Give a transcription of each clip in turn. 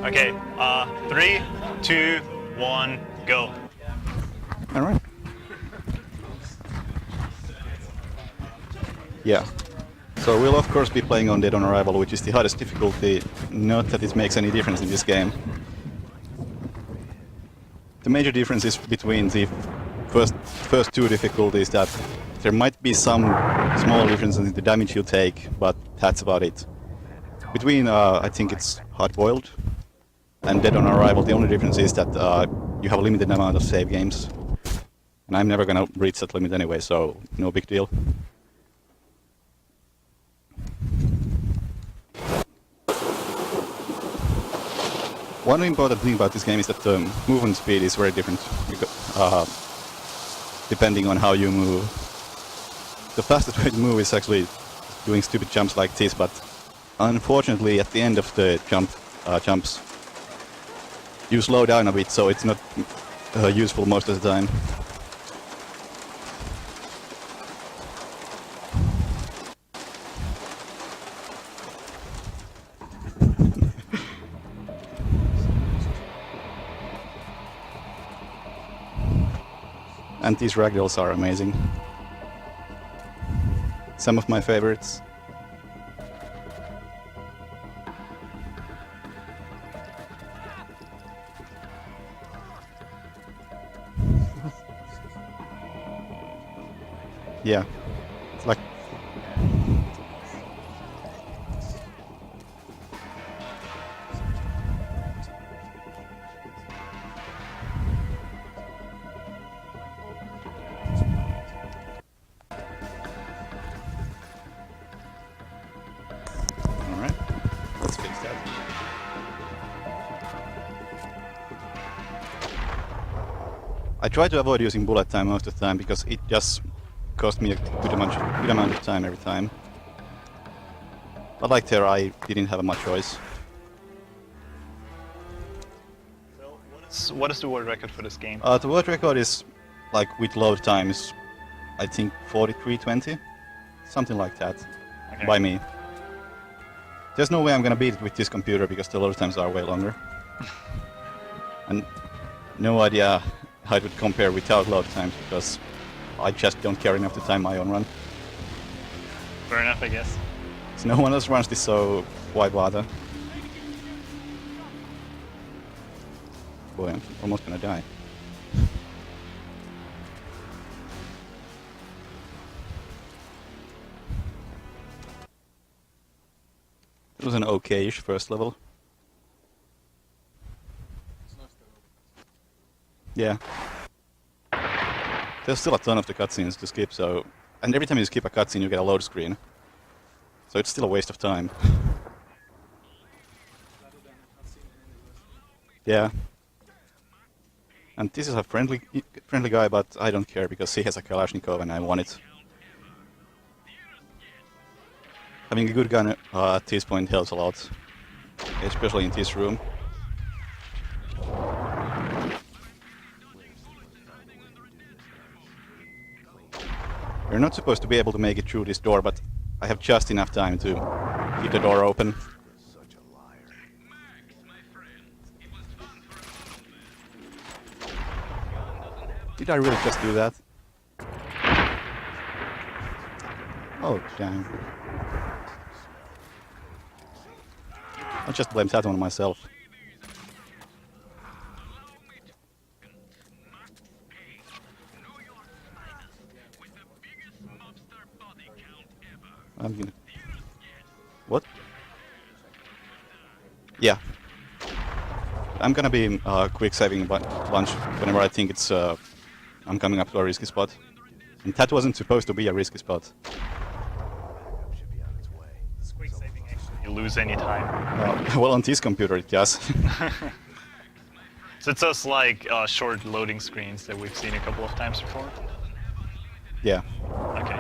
Okay, 3, 2, 1, go. Alright. Yeah. So we'll of course be playing on Dead on Arrival, which is the hardest difficulty. Not that it makes any difference in this game. The major difference is between the first two difficulties that there might be some small differences in the damage you take, but that's about it. Between, I think it's Hard-Boiled and Dead on Arrival, the only difference is that you have a limited amount of save games. And I'm never gonna reach that limit anyway, so no big deal. One important thing about this game is that the movement speed is very different, depending on how you move. The fastest way to move is actually doing stupid jumps like this, but unfortunately at the end of the jumps you slow down a bit, so it's not useful most of the time. And these ragdolls are amazing. Some of my favorites. Yeah, it's like... Alright, let's fix that. I try to avoid using bullet time most of the time because it just cost me a good amount of time every time. But like there, I didn't have much choice. So what is the world record for this game? The world record is, like, with load times, I think 43:20, something like that, Okay. by me. There's no way I'm gonna beat it with this computer because the load times are way longer. And no idea how it would compare without load times because I just don't care enough to time my own run. Fair enough, I guess. So no one else runs this, so why bother? Boy, I'm almost gonna die. It was an okay-ish first level. Yeah. There's still a ton of the cutscenes to skip, so... And every time you skip a cutscene you get a load screen. So it's still a waste of time. Yeah. And this is a friendly guy, but I don't care because he has a Kalashnikov and I want it. Having a good gun at this point helps a lot. Especially in this room. You're not supposed to be able to make it through this door, but I have just enough time to keep the door open. Did I really just do that? Oh, damn. I'll just blame that on myself. I'm gonna... What? Yeah. I'm gonna be quick saving a bunch whenever I think it's I'm coming up to a risky spot. And that wasn't supposed to be a risky spot. Quick saving actually. You lose any time. Well, on this computer it does. So it's those like short loading screens that we've seen a couple of times before? Yeah. Okay.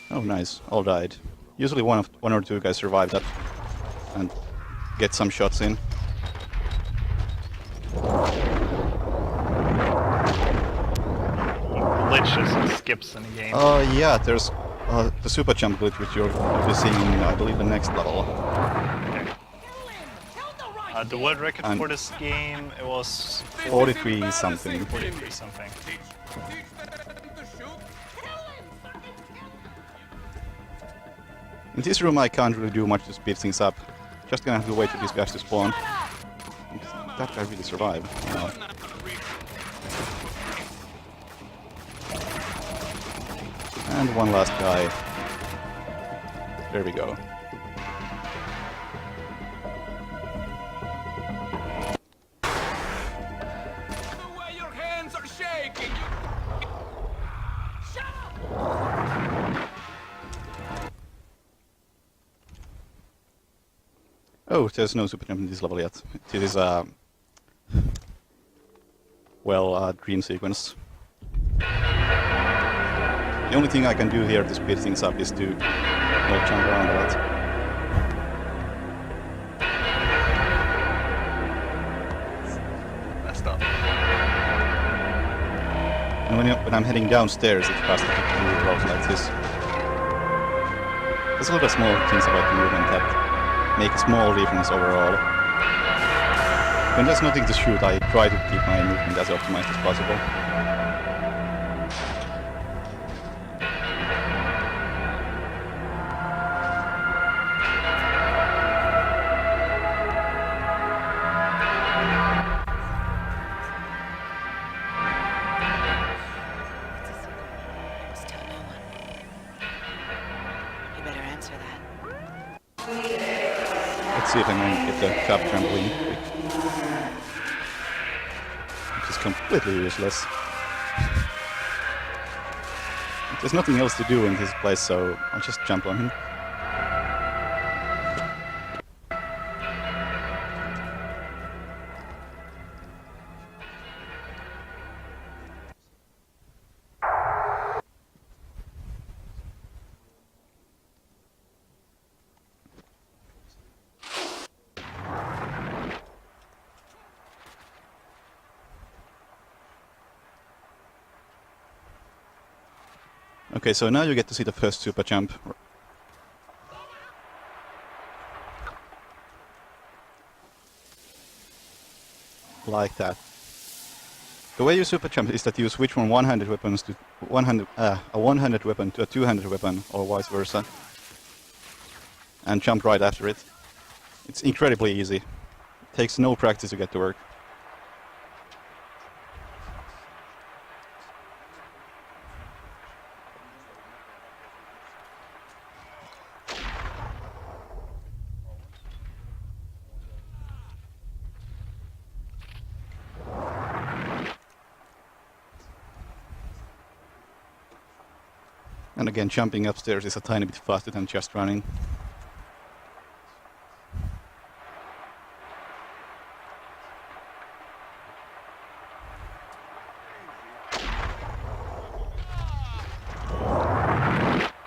Oh, nice. All died. Usually one or two guys survive that and get some shots in. Glitches and skips in the game. Yeah, there's the super jump glitch which you'll be seeing in, I believe, the next level. Okay. The world record And for this game, it was 43 something. 43 something. In this room I can't really do much to speed things up. Just gonna have to wait for these guys to spawn. That guy really survived. Wow. And one last guy. There we go. The way your hands are shaking! Shut up! Oh, there's no super jump in this level yet. It is well, dream sequence. The only thing I can do here to speed things up is to not jump around a lot. Messed up. And when I'm heading downstairs, it's faster to do roads like this. There's a lot of small things about the movement that make a small difference overall. When there's nothing to shoot, I try to keep my movement as optimized as possible. Just tell no one. You better answer that. Let's see if I can get the trap trampoline quick. Which is completely useless. There's nothing else to do in this place, so I'll just jump on him. Okay, so now you get to see the first super jump. Like that. The way you super jump is that you switch from one-handed weapons to a one-handed weapon to a two-handed weapon, or vice versa, and jump right after it. It's incredibly easy. It takes no practice to get to work. And again, jumping upstairs is a tiny bit faster than just running.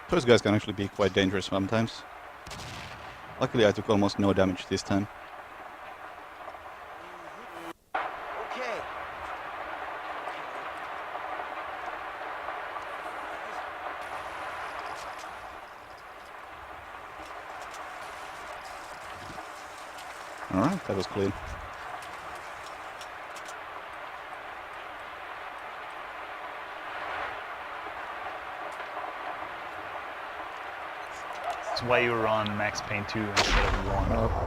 Those guys can actually be quite dangerous sometimes. Luckily I took almost no damage this time. Okay. Alright, that was clean. That's why you run Max Payne 2 instead of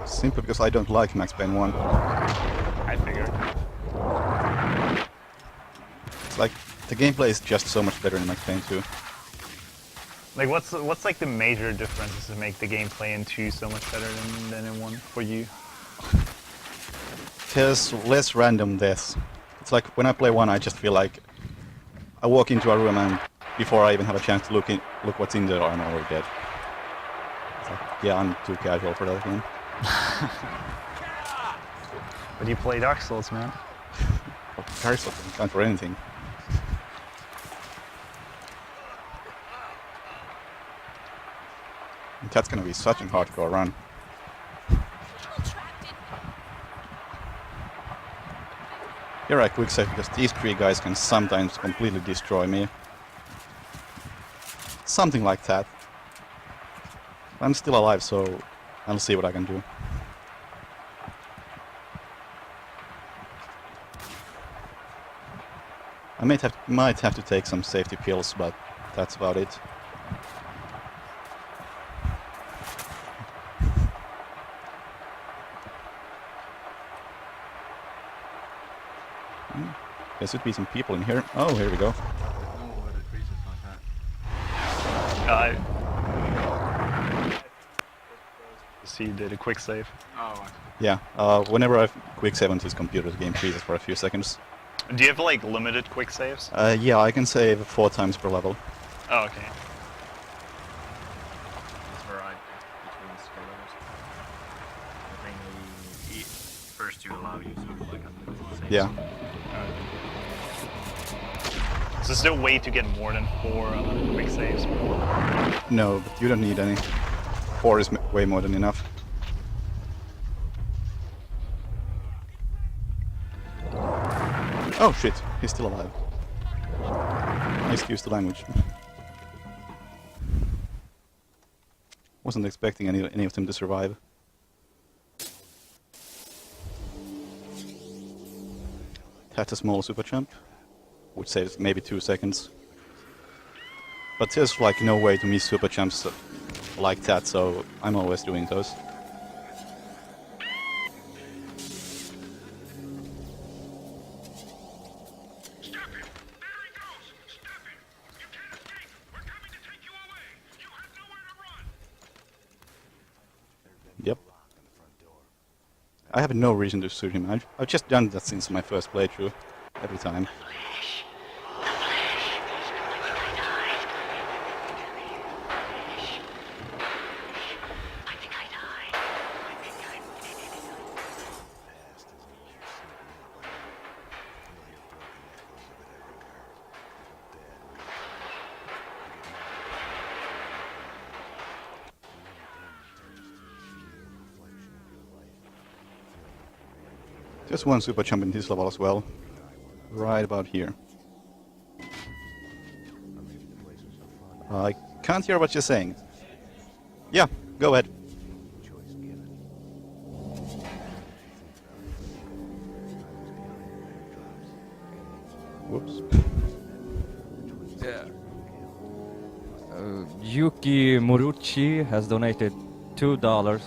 1. Simply because I don't like Max Payne 1. I figured. It's like, the gameplay is just so much better in Max Payne 2. Like, what's like the major differences that make the gameplay in 2 so much better than in 1 for you? There's less random deaths. It's like, when I play 1, I just feel like I walk into a room and before I even have a chance to look what's in there, I'm already dead. It's like, yeah, I'm too casual for that game. But you play Dark Souls, man. Dark Souls doesn't count for anything. And that's gonna be such a hardcore run. Here I quick save because these three guys can sometimes completely destroy me. something like that. I'm still alive, so I'll see what I can do. I might have to take some safety pills, but that's about it. There should be some people in here. Oh, here we go. So you did a quick save. Oh, Yeah, whenever I quick save on this computer, the game freezes for a few seconds. Do you have like limited quick saves? Yeah, I can save 4 times per level. Oh, okay. It's varied between skill levels. I think the first two allow you sort of like unlimited saves. Yeah. Is there still a way to get more than 4 quick saves? No, but you don't need any. 4 is way more than enough. Oh shit, he's still alive. Excuse the language. Wasn't expecting any of them to survive. That's a small super jump, which saves maybe 2 seconds. But there's like no way to miss super jumps like that, so I'm always doing those. Yep. I have no reason to shoot him. I've just done that since my first playthrough, every time. Just one super jump in this level as well. Right about here. I can't hear what you're saying. Yeah, go ahead. Whoops. Yeah. Yuki Morucci has donated $2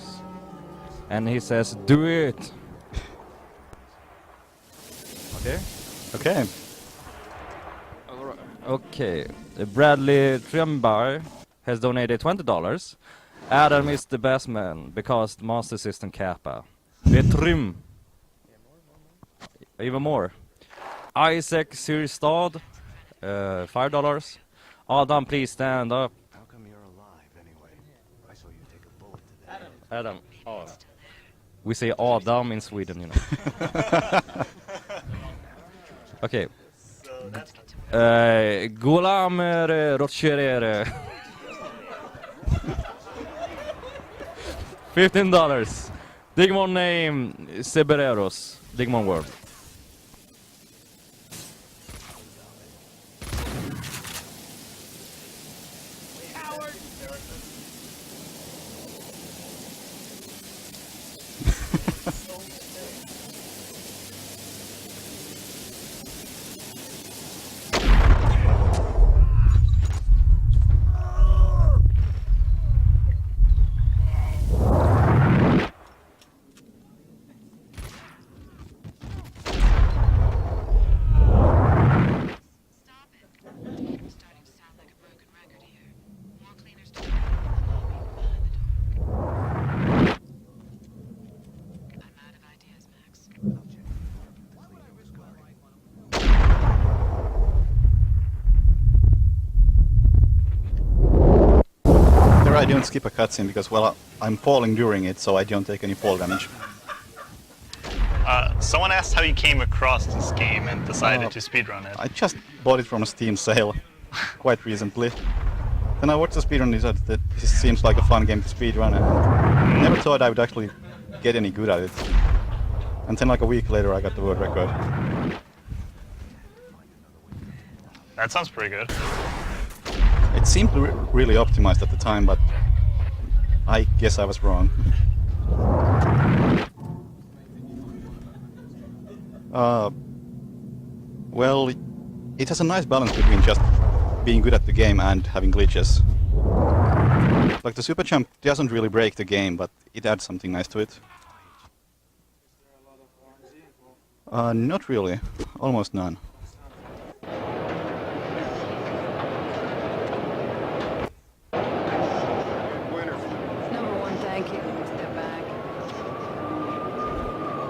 and he says, do it! Okay. Okay. Okay. Bradley Trimbar has donated $20. Adam is the best man because Master System Kappa. Betrim. Even more. Isaac Sirstad, $5. Adam, please stand up. How come you're alive anyway? I saw you take a bullet to the head. Adam. Oh. We say Adam in Sweden, you know. Okay. Golam Rocherere. $15. Digimon name Sebereros. Digimon World. I don't skip a cutscene because, well, I'm falling during it, so I don't take any fall damage. Someone asked how you came across this game and decided to speedrun it. I just bought it from a Steam sale quite recently. Then I watched the speedrun and decided that this seems like a fun game to speedrun, and never thought I would actually get any good at it. And then like a week later I got the world record. That sounds pretty good. It seemed really optimized at the time, but I guess I was wrong. Well, it has a nice balance between just being good at the game and having glitches. Like the Super Jump doesn't really break the game, but it adds something nice to it. Not really. Almost none. Number one, thank you. Step back.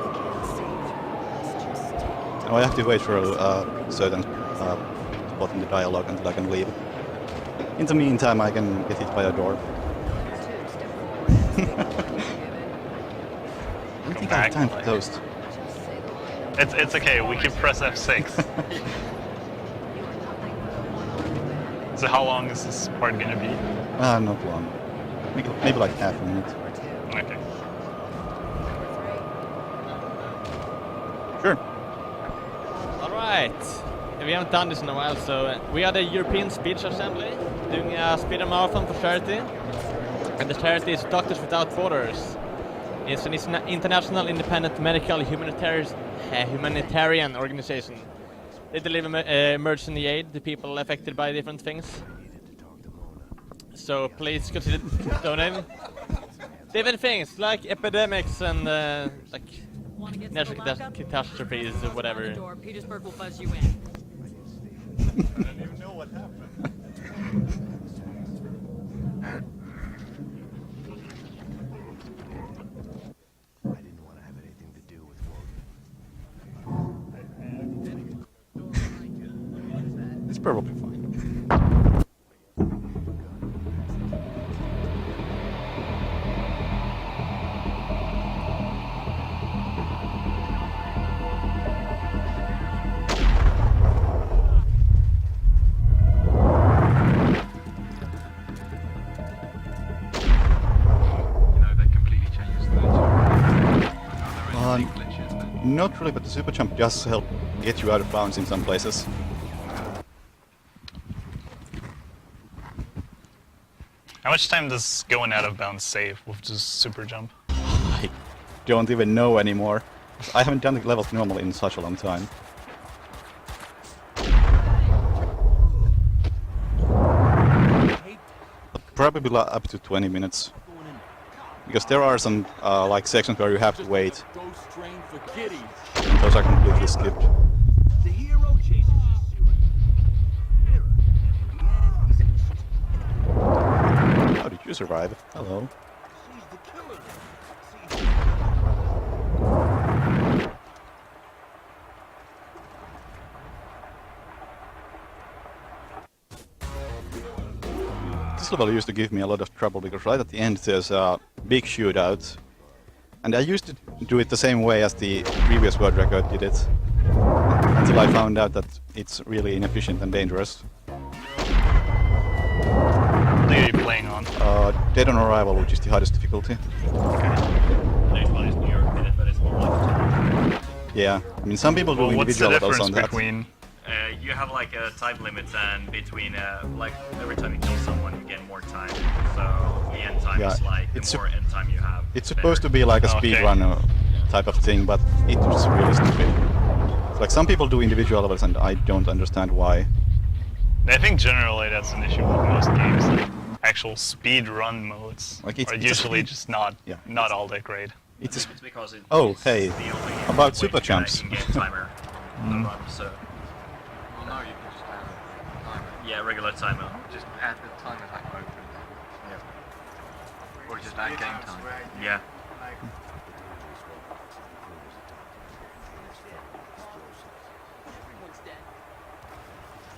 They can't save you. It's just take your Oh, I have to wait for a certain spot in the dialogue until I can leave. In the meantime, I can get hit by a door. time to step forward. I don't think I have time for toast. Just say the line. It's okay. We can press F6. You are nothing but a one-armed bandit. So how long is this part gonna be? Not long. Maybe like half a minute. Number two. Okay. Number Sure. Alright, we haven't done this in a while, so we are the European Speedrunner Assembly, doing a speedrun marathon for charity. And the charity is Doctors Without Borders. It's an international independent medical humanitarian organization. They deliver emergency aid to people affected by different things. So please consider donating. Different things like epidemics and like natural catastrophes or whatever. Door. Petersburg will buzz you in. I didn't want to have anything to do with Wogan. It's probably fine. You know, that completely changes the nature. Are there any glitches that Not really, but the Super Jump does help get you out of bounds in some places. How much time does going out of bounds save with just super jump? I don't even know anymore. I haven't done the levels normally in such a long time. Probably up to 20 minutes. Because there are some like sections where you have to wait. And those are completely skipped. The hero chases his serial. Mira, the end, he's How did you survive? Hello. She's the killer. She's This level used to give me a lot of trouble because right at the end there's a big shootout. And I used to do it the same way as the previous world record did it. Until I found out that it's really inefficient and dangerous. What are you playing on? Dead on Arrival, which is the hardest difficulty. next one is New York, but it's more like a challenge. Yeah, I mean some people do Well, what's the individual levels difference on that. between? You have like a time limit, and between like every time you kill someone, you get more time. So the end time Yeah, is like the it's more end time you have. It's supposed to be like a Okay. speedrun type of thing, but it's really stupid. It's like some people do individual levels and I don't understand why. I think generally that's an issue with most games. Like actual speed run modes Like, it's- are it's a usually speed- just not Yeah, not all that great. It's a It's because it, Oh, it's hey, the only about way super to get jumps. an in-game timer to run, so Well, no, you can just add a timer. yeah, regular timer. Just add the timer back open. Yeah. Or just add game time. Yeah.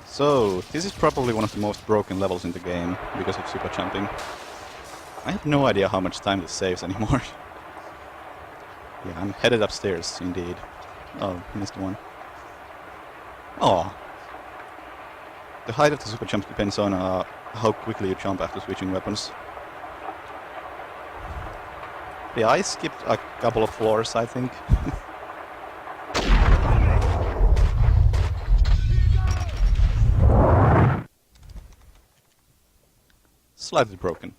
So, this is probably one of the most broken levels in the game because of super jumping. I have no idea how much time this saves anymore. Yeah, I'm headed upstairs, indeed. Oh, missed one. Oh. The height of the super jump depends on how quickly you jump after switching weapons. Yeah, I skipped a couple of floors, I think. slightly broken.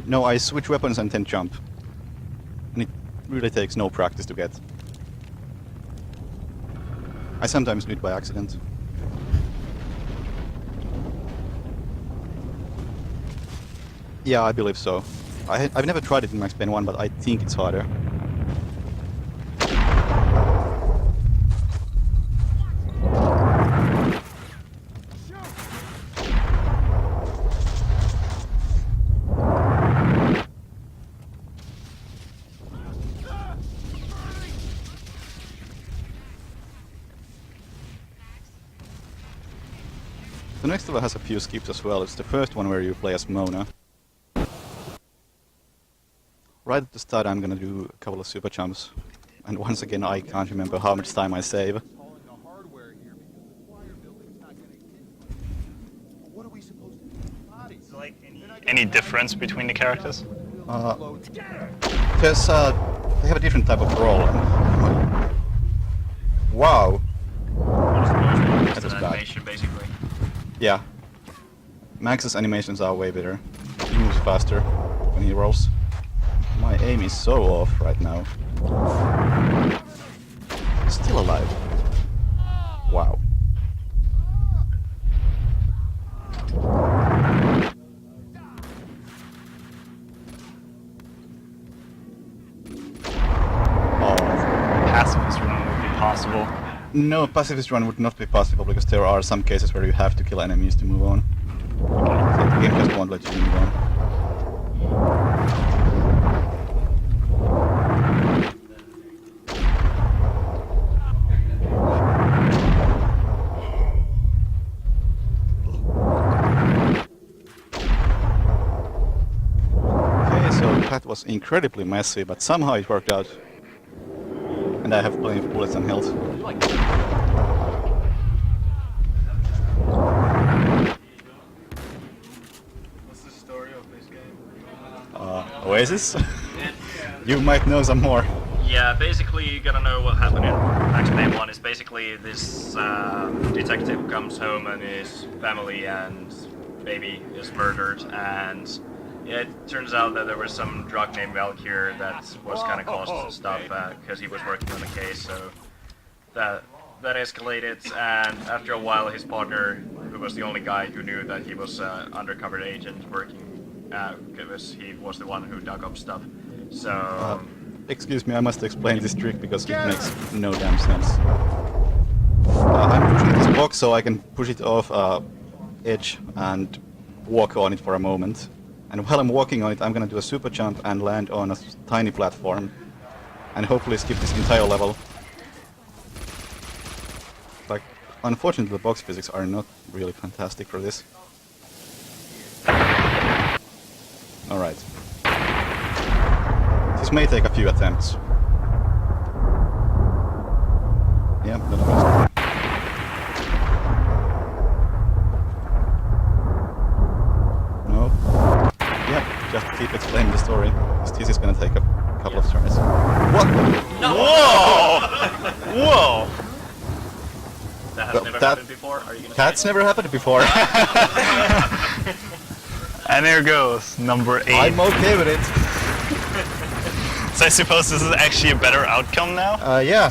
No, I switch weapons and then jump. And it really takes no practice to get. I sometimes do it by accident. Yeah, I believe so. I've never tried it in Max Payne 1, but I think it's harder. The next level has a few skips as well. It's the first one where you play as Mona. Right at the start I'm gonna do a couple of super jumps. And once again I can't remember how much time I save. Any difference between the characters? There's they have a different type of role. Wow. That was bad. animation, basically. Yeah. Max's animations are way better. He moves faster when he rolls. My aim is so off right now. Still alive. Wow. Pacifist run would be possible. No, pacifist run would not be possible because there are some cases where you have to kill enemies to move on. So the game just won't let you move on. Okay, so that was incredibly messy, but somehow it worked out. And I have plenty of bullets and health. What's the story of this game? Oasis? You might know some more. Yeah, basically you gotta know what happened in Max Payne 1 is basically this detective comes home and his family and baby is murdered, and it turns out that there was some drug named Valkyr that was kind of caused stuff because he was working on the case, so that escalated, and after a while his partner, who was the only guy who knew that he was an undercover agent working, because he was the one who dug up stuff, so... Excuse me, I must explain this trick because it makes no damn sense. I'm pushing this box so I can push it off edge and walk on it for a moment. And while I'm walking on it, I'm gonna do a super jump and land on a tiny platform. And hopefully skip this entire level. Like, unfortunately the box physics are not really fantastic for this. Alright. This may take a few attempts. Yeah, not the best. No. Yeah, just keep explaining the story. This is gonna take a couple of tries. What the? Whoa! Whoa! That has Well, never that- happened before? Are you gonna That's say? never happened before. And there goes, number 8. I'm okay with it. So I suppose this is actually a better outcome now? Yeah.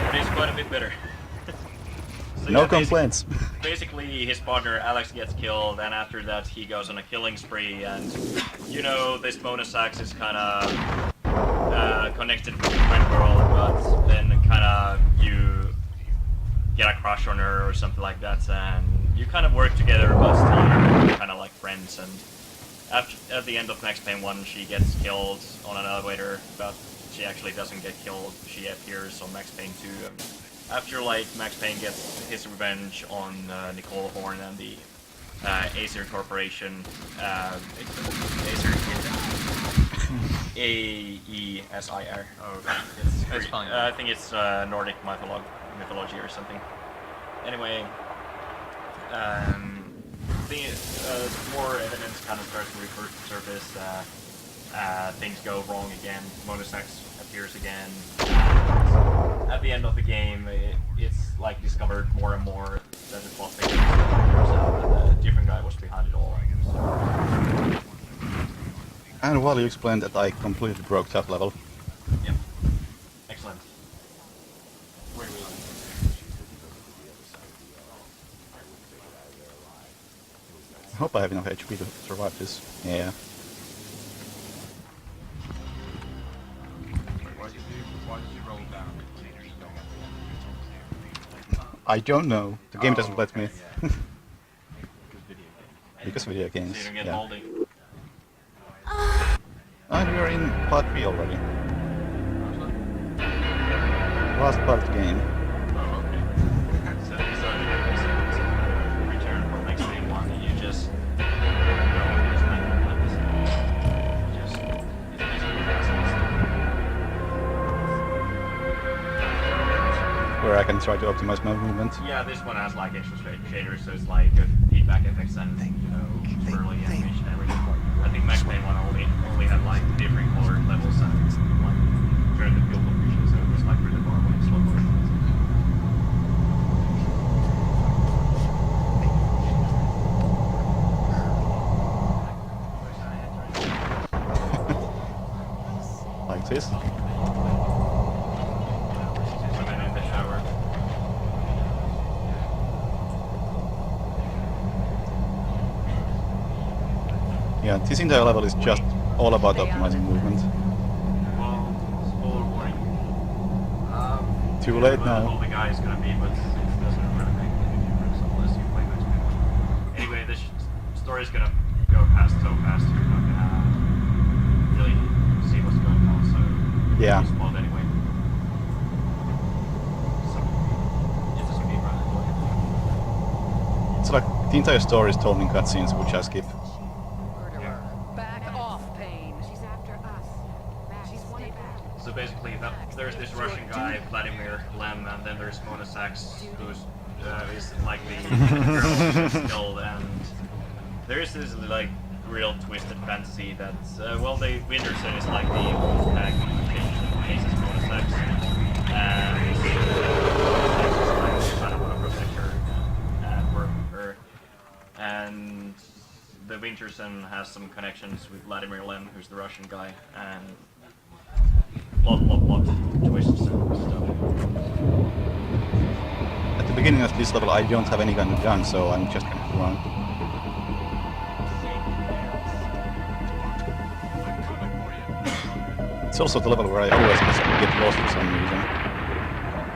But it's quite a bit better. So No yeah, complaints. Basically, his partner Alex gets killed, and after that he goes on a killing spree, and you know, this bonus axe is kind of connected with the friend world, but then kind of you get a crush on her or something like that, and you kind of work together, but still you're kind of like friends. And at the end of Max Payne 1, she gets killed on an elevator, but she actually doesn't get killed. She appears on Max Payne 2. After like Max Payne gets his revenge on Nicole Horn and the Acer Corporation, Acer, A-E-S-I-R. Oh, okay. It's fine. I think it's Nordic mythology or something. Anyway, more evidence kind of starts to surface. Things go wrong again. Monosex appears again. And at the end of the game, it's like discovered more and more that the plot thing turns out that a different guy was behind it all. So, And while you explained that, I completely broke that level. yep. Excellent. Where we I hope I have enough HP to survive this. Yeah. Why did you roll down? I don't know. The game doesn't let me. Because video so games. you don't get Yeah. moldy. And we are in part 3 already. Last part of the game. Oh, okay. So return from next day one, and you just Where I can try to optimize my movement. yeah, this one has like extra shaders, so it's like good feedback effects and swirly animation and everything. I think Max Payne one only had like different color levels and like turned the field of vision, so it was like really horrible in slow motion. Like this. Women in the shower. Yeah, this entire level is just all about optimizing movement. Well, spoiler warning. Too late Who now. the guy is gonna be, but it doesn't really make any difference unless you play Max Payne. Anyway, this story is gonna go past so fast you're not gonna really see what's going on, so Yeah. it's spoiled anyway. So it's just gonna be rather enjoyable. It's like the entire story is told in cutscenes, which I skip. Murderer. Back off, Payne. She's after us. She's stay back. So basically, there's this Russian guy, Vladimir Lem, and then there's Mona Sachs, who's is like the girl killed, and there's this like real twisted fantasy that well, the Winterson is like the old tag cases Mona Sachs, and Sachs is like kind of want to protect her and work with her, and the Winterson has some connections with Vladimir Lem, who's the Russian guy, and plot twists and stuff. At the beginning of this level, I don't have any kind of gun, so I'm just gonna run. It's also the level where I always just get lost for some reason.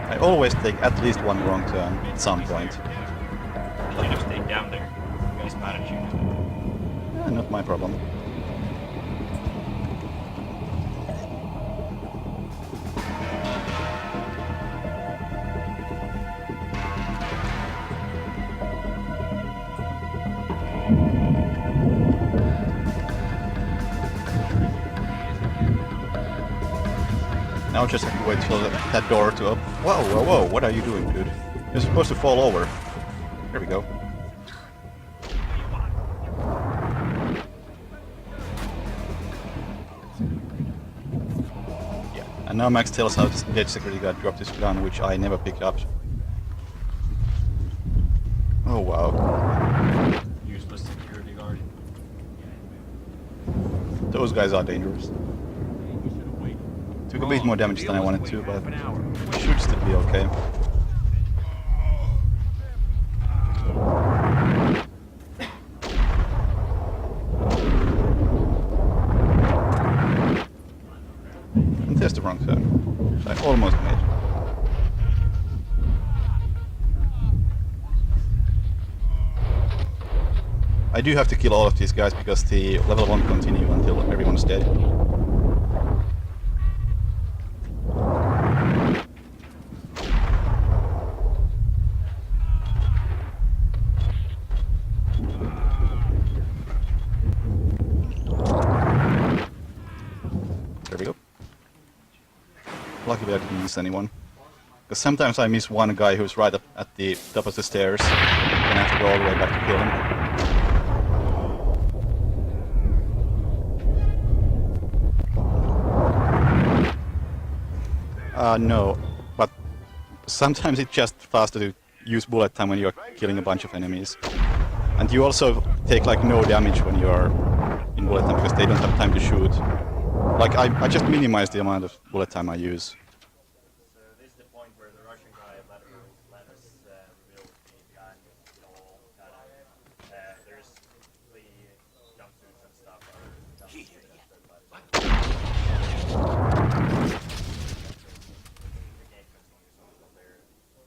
I always take at least one wrong turn at some point. You just stay down there. You guys mad at you. Not my problem. Now I just have to wait till that door to open. Whoa, whoa, whoa, what are you doing, dude? You're supposed to fall over. There we go. Yeah, and now Max tells how this dead security guard dropped his gun, which I never picked up. Oh wow. Useless security guard. Those guys are dangerous. Took a bit more damage than I wanted to, but should still be okay. And there's the wrong turn. I almost made. I do have to kill all of these guys because the level won't continue until everyone's dead. There we go. Luckily I didn't miss anyone. Because sometimes I miss one guy who's right up at the top of the stairs, and I have to go all the way back to kill him. No, but sometimes it's just faster to use bullet time when you're killing a bunch of enemies. And you also take like no damage when you're in bullet time because they don't have time to shoot. Like I just minimize the amount of bullet time I use. So this is the point where the Russian guy let us reveal the and it all kind of there's the jumpsuits and stuff are you're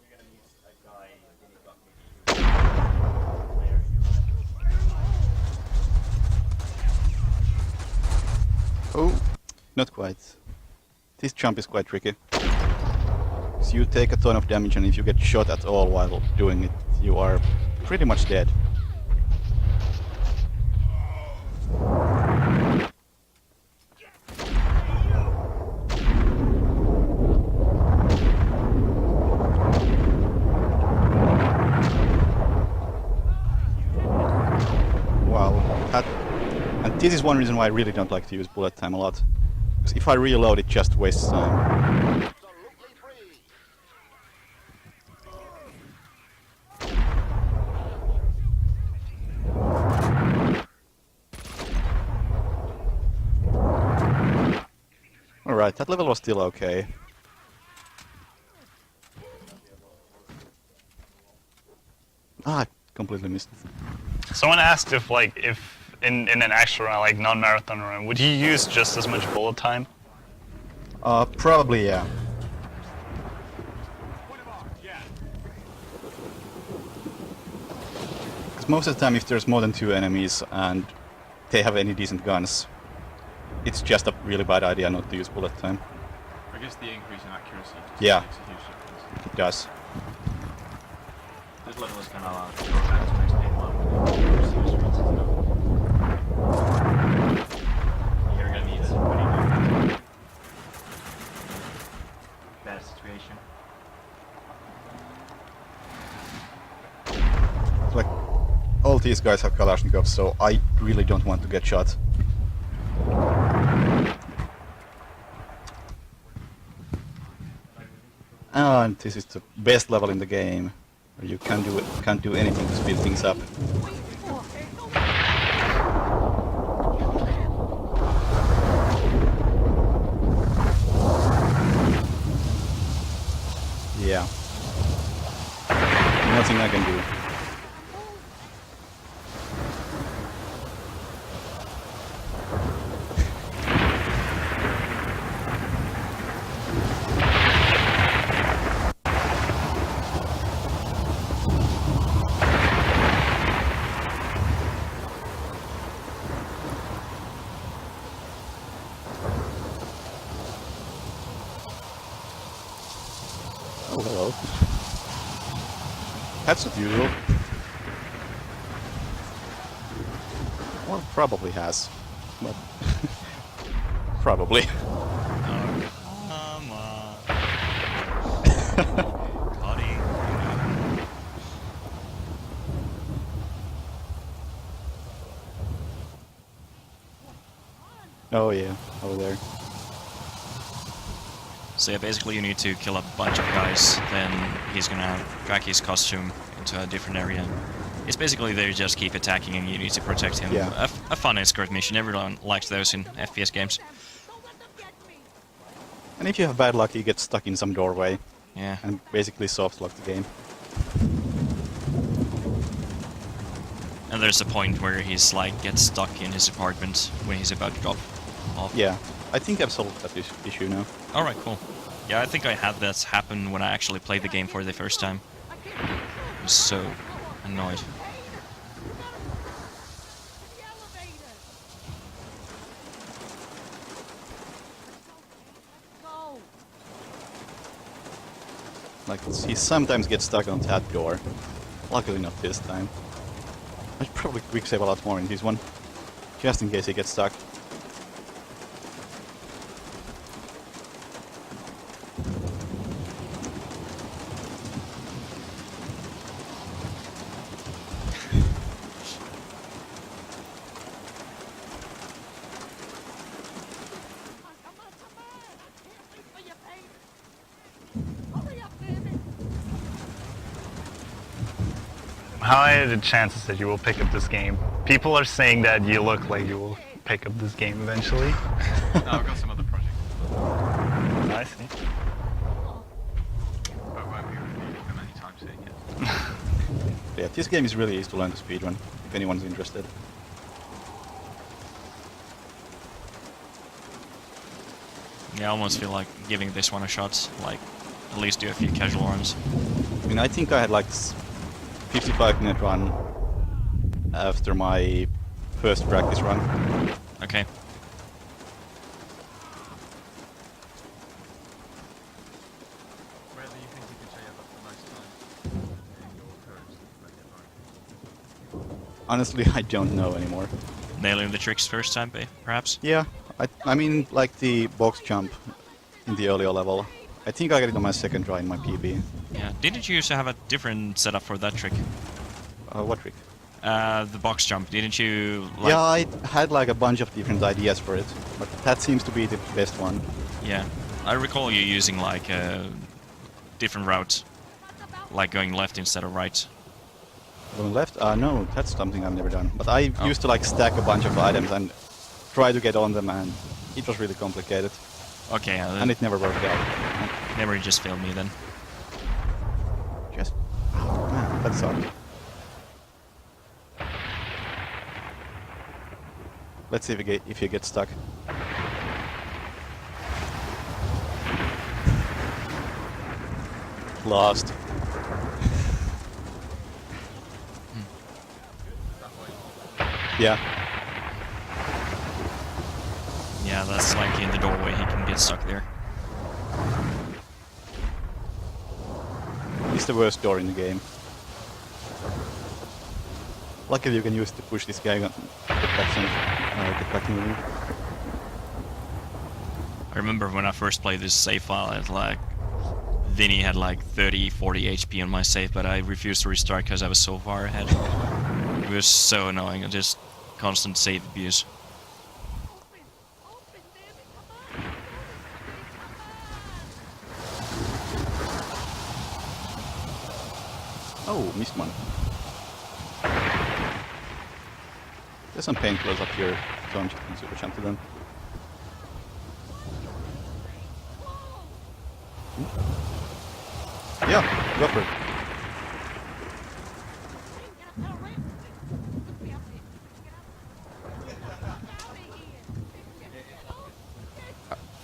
gonna meet a guy Oh, not quite. This jump is quite tricky. So you take a ton of damage, and if you get shot at all while doing it, you are pretty much dead. Wow, and this is one reason why I really don't like to use bullet time a lot. Because if I reload, it just wastes time. Alright, that level was still okay. Ah, I completely missed it. Someone asked if in an actual run, like non-marathon run, would you use just as much bullet time? Probably, yeah. Because most of the time, if there's more than 2 enemies and they have any decent guns, it's just a really bad idea not to use bullet time. I guess the increase in accuracy Yeah. makes a huge difference. It does. This level is kind of a short match to explain one with the serious runs, isn't it? You're gonna need it when you bad situation. Like, all these guys have Kalashnikovs, so I really don't want to get shot. And this is the best level in the game, where you can't do anything to speed things up. Yeah. Nothing I can do. Oh, hello. That's not usual. Well, it probably has. But probably. Come on. Kotti. Oh yeah, over there. So yeah, basically you need to kill a bunch of guys, then he's gonna drag his costume into a different area. It's basically they just keep attacking and you need to protect him. Yeah. A fun escort mission, everyone likes those in FPS games. And if you have bad luck, you get stuck in some doorway Yeah. and basically soft lock the game. And there's a point where he's like gets stuck in his apartment when he's about to drop off. Yeah, I think I've solved that issue now. Alright, cool. Yeah, I think I had that happen when I actually played the game for the first time. I was so annoyed. Like, he sometimes gets stuck on that door. Luckily not this time. I should probably quick save a lot more in this one, just in case he gets stuck. How are the chances that you will pick up this game? People are saying that you look like you will pick up this game eventually. No, I've got some other projects. I see. I won't be reviewing them anytime soon yet. Yeah, this game is really easy to learn to speedrun, if anyone's interested. Yeah, I almost feel like giving this one a shot, like at least do a few casual runs. I mean, I think I had like 55-minute run after my first practice run. Okay. Where do you think you could say you've got the most time in your curves that you make it right? Honestly, I don't know anymore. Nailing the tricks first time, perhaps? Yeah, I mean, like the box jump in the earlier level. I think I got it on my second try in my PB. Yeah. Didn't you used to have a different setup for that trick? What trick? The box jump. Didn't you? Like, Yeah, I had like a bunch of different ideas for it, but that seems to be the best one. Yeah. I recall you using like a different route, like going left instead of right. Going left? No, that's something I've never done. But I used to like stack a bunch of items and try to get on them, and it was really complicated. Okay. And it never worked out. Memory just failed me then. Just, oh man, that sucked. Let's see if you get stuck. Lost. Yeah. Yeah, that's like in the doorway. He can get stuck there. It's the worst door in the game. Luckily you can use it to push this guy get back moving. I remember when I first played this save file, it like Vinny had like 30, 40 HP on my save, but I refused to restart because I was so far ahead. It was so annoying, just constant save abuse. Oh, missed one. There's some painkillers up here, so I'm just gonna super jump to them. Yeah, go for it.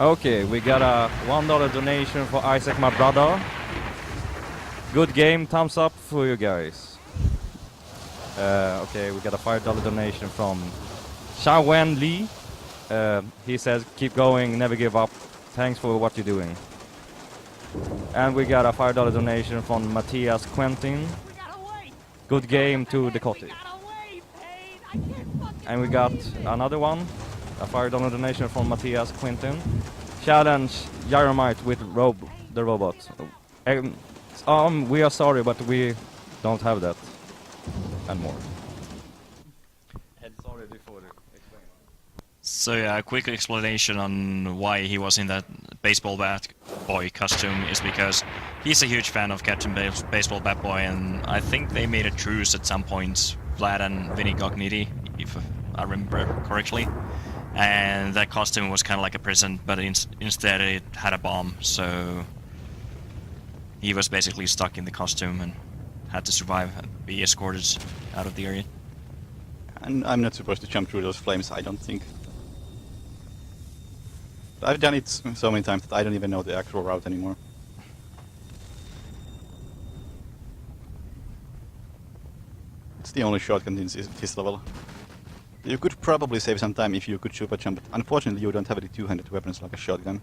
Okay, we got a $1 donation for Isaac, my brother. Good game, thumbs up for you guys. Okay, we got a $5 donation from Xiaowen Li. He says, keep going, never give up. Thanks for what you're doing. And we got a $5 donation from Matthias Quentin. Good game to the Kotti. And we got another one, a $5 donation from Matthias Quentin. Challenge Yaromite with the robot. We are sorry, but we don't have that anymore. So yeah, a quick explanation on why he was in that baseball bat boy costume is because he's a huge fan of Captain Baseball Bat Boy, and I think they made a truce at some point, Vlad and Vinny Gogniti, if I remember correctly. And that costume was kind of like a present, but instead it had a bomb, so he was basically stuck in the costume and had to survive and be escorted out of the area. And I'm not supposed to jump through those flames, I don't think. I've done it so many times that I don't even know the actual route anymore. It's the only shortcut in this level. You could probably save some time if you could super jump, but unfortunately you don't have any two-handed weapons like a shotgun.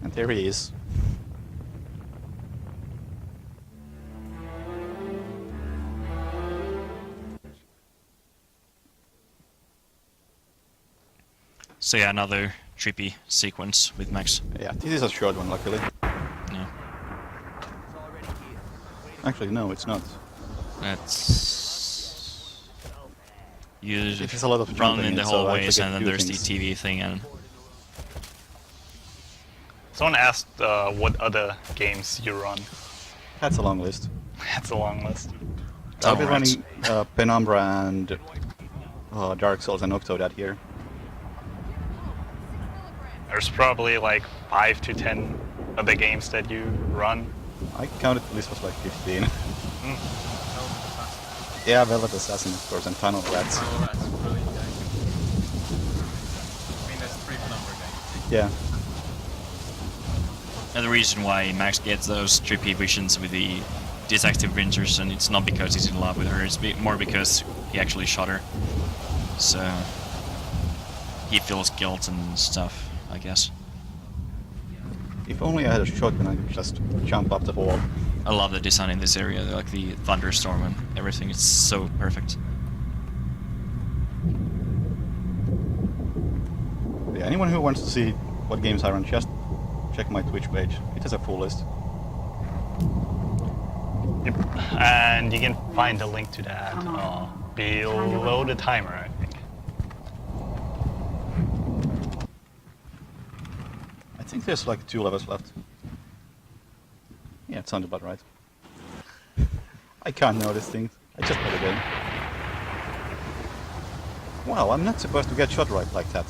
And there he is. So yeah, another trippy sequence with Max. Yeah, this is a short one, luckily. Yeah. Actually, no, it's not. That's... You It has a lot of run jumping in in the it, so I hallways forget and then to do there's things. the TV thing and... Someone asked what other games you run. That's a long list. That's a long list. I've been Alright. running Penumbra and Dark Souls and Octodad here. There's probably like 5 to 10 other games that you run. I counted the list was like 15. Velvet Assassin. Yeah, Velvet Assassin, of course, and Tunnel Rats. Oh, that's a brilliant game. I mean, there's 3 number games. Yeah. And the reason why Max gets those trippy visions with the detective Winters, and it's not because he's in love with her, it's more because he actually shot her. So he feels guilt and stuff, I guess. If only I had a shotgun, I could just jump up the wall. I love the design in this area, like the thunderstorm and everything, it's so perfect. Yeah, anyone who wants to see what games I run, just check my Twitch page. It has a full list. Yep. And you can find a link to that below the timer, I think. I think there's like 2 levels left. Yeah, it sounds about right. I can't notice things. I just play the game. Wow, I'm not supposed to get shot right like that.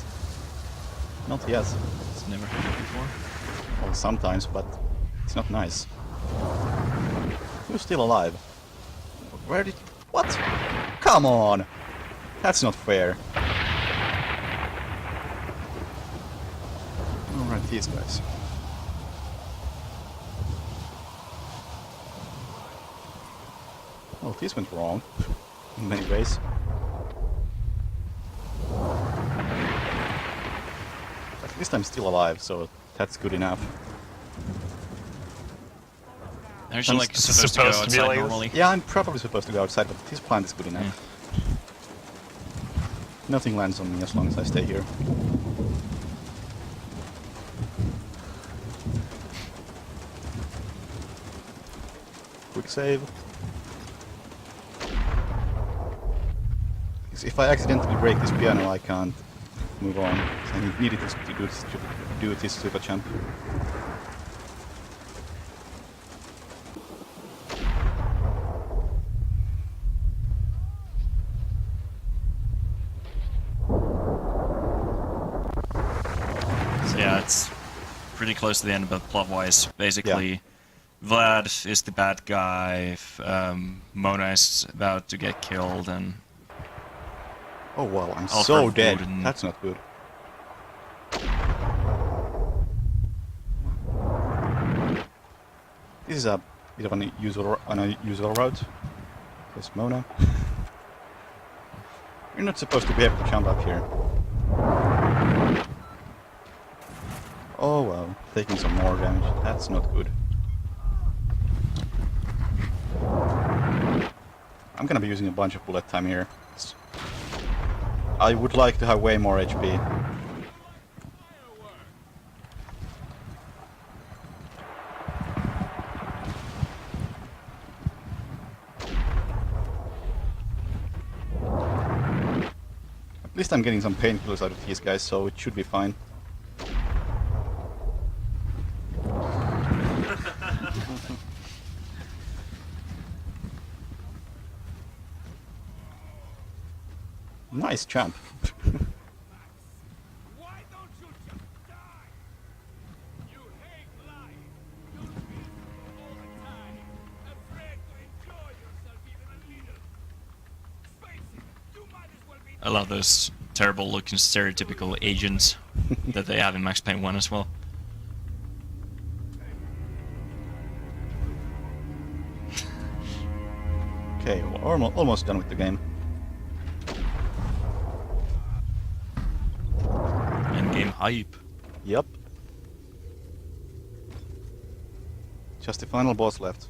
Not yet. It's never happened before. Well, sometimes, but it's not nice. Who's still alive? Where did... What? Come on! That's not fair. Alright, these guys. Well, this went wrong. In many ways. At least I'm still alive, so that's good enough. Aren't you I'm like supposed to go supposed to be outside like this? normally? Yeah, I'm probably supposed to go outside, but this plant is good enough. Nothing lands on me as long as I stay here. Quick save. Because if I accidentally break this piano, I can't move on. So I needed to do this super jump. So yeah, it's pretty close to the end, but plot-wise, basically, Vlad is the bad guy, Mona is about to get killed, and Oh wow, I'm Alfred so dead. Woden. That's not good. This is a bit of an unusual route. There's Mona. You're not supposed to be able to jump up here. Oh well, taking some more damage. That's not good. I'm gonna be using a bunch of bullet time here. I would like to have way more HP. At least I'm getting some painkillers out of these guys, so it should be fine. Nice champ. Why don't you just die? You hate life. You feel all the time, afraid to enjoy yourself even a little. Face it, you might as well be I love those terrible looking stereotypical agents that they have in Max Payne 1 as well. Okay, we're almost done with the game. Endgame hype. Yep. Just the final boss left.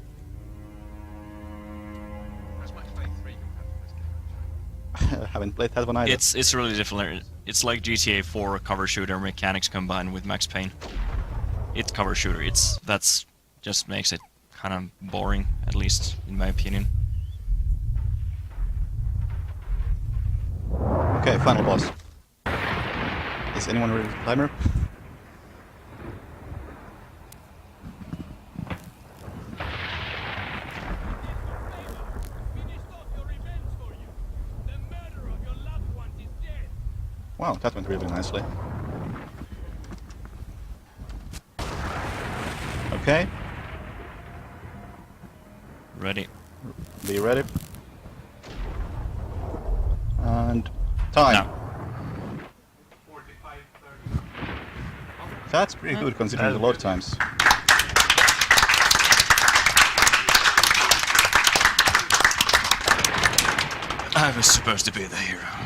Where's Max Payne 3 compared to this game? Haven't played that one either. It's really different. It's like GTA 4 cover shooter mechanics combined with Max Payne. It's cover shooter. That's just makes it kind of boring, at least in my opinion. Okay, final boss. Is anyone ready to timer? Finished off your revenge for you. The murder of your loved ones is dead. Wow, that went really nicely. Okay, Ready? be ready. And time. Now. That's pretty good considering the load times. I was supposed to be the hero.